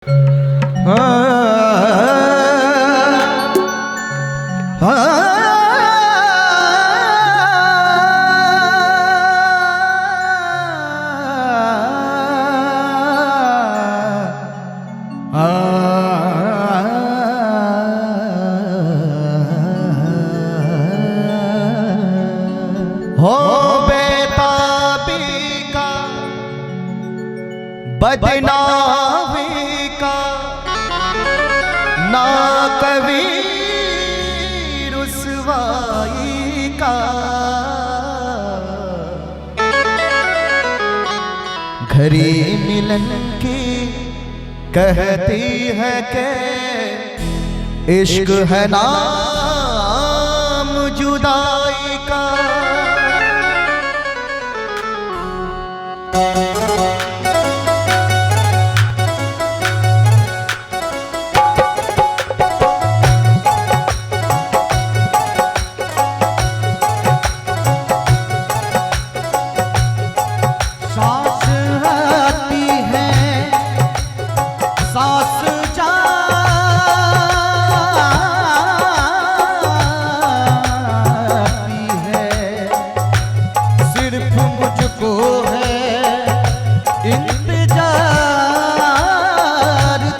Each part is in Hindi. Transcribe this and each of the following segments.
हो बेताबी का बदनामी का ना कभी रुसवाई का घड़ी मिलन की कहती है कि इश्क है नाम जुदाई का। सांस आती है सांस जाती है, सिर्फ मुझको है इंतजार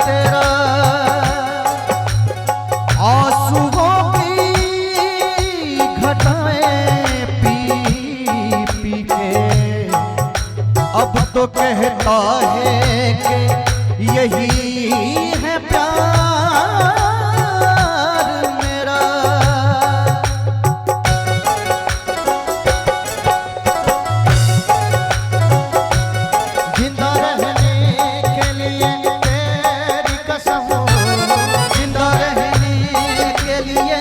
तेरा। आंसुओं की घटाएं पी पी के अब तो कहता है कि यही है प्यार मेरा। जिंदा रहने के लिए तेरी कसम, जिंदा रहने के लिए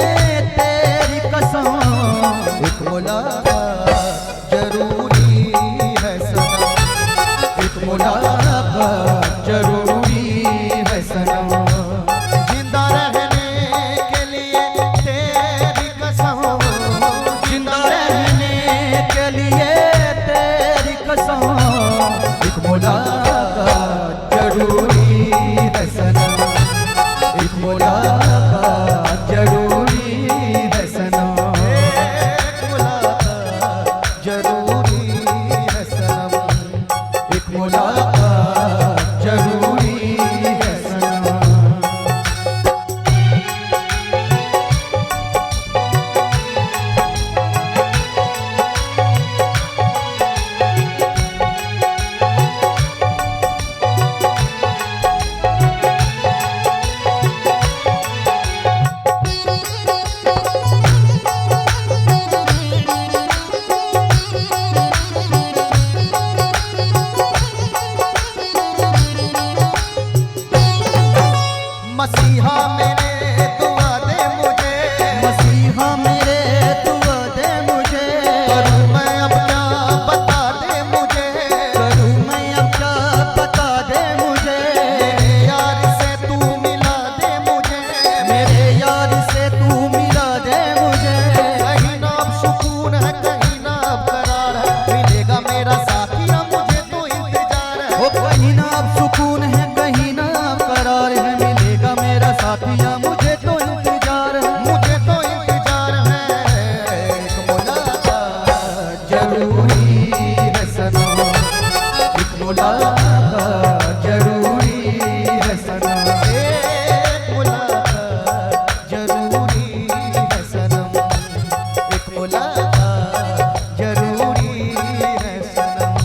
तेरी कसम, एक मुलाकात जरूरी है सनम, एक मुलाकात जरूरी है सनम। जिंदा रहने के लिए तेरी कसम, जिंदा रहने के लिए तेरी कसम, एक मुलाकात जरूरी है सनम, एक मुलाकात जरूरी है सनम, एक मुलाकात जरूरी है सनम, एक मुलाकात जरूरी है सनम। मसीहा मेरे दुआ दे मुझे, मसीहा मेरे दुआ दे मुझे, करूँ मैं अब क्या बता दे मुझे, करूँ मैं अब क्या बता दे मुझे। मेरे यार से तू मिला दे मुझे, मेरे यार से तू मिला दे मुझे। कहीं ना अब सुकून है कहीं ना अब करार है, मिलेगा मेरा साथिया मुझे तो इंतजार है। हो कहीं ना अब सुकून है कहीं ना अब करार है, मिलेगा मेरा साथिया मुझे तो इंतजार है, मुझे तो इंतजार है। एक मुलाकात जरूरी है सनम, एक मुलाकात जरूरी है सनम, एक मुलाकात जरूरी है सनम, एक मुलाकात जरूरी है सनम।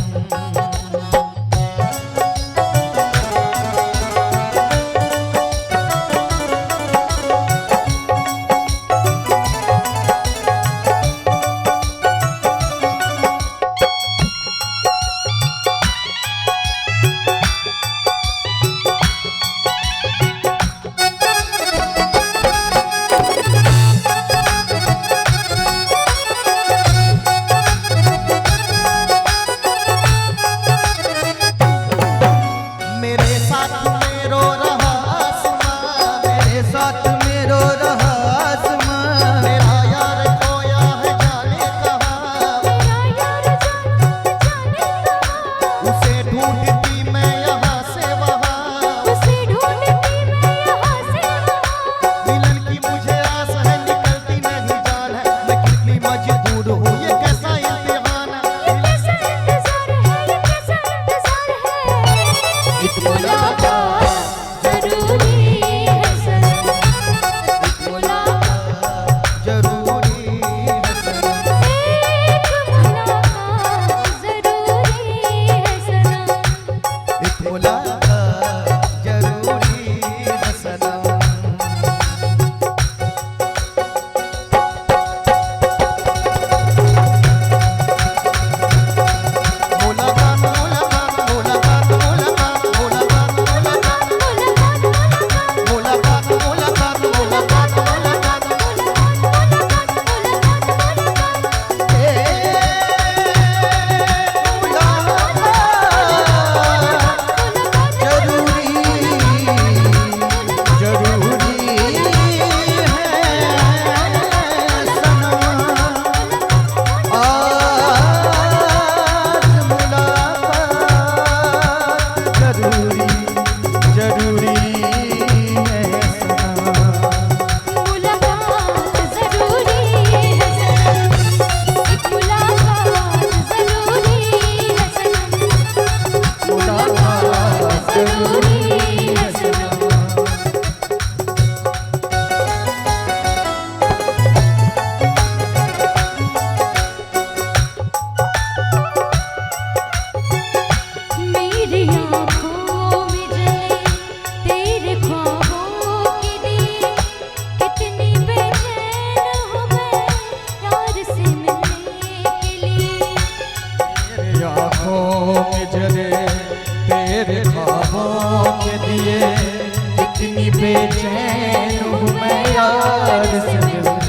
इतनी बेचैन हूँ मैं यार संग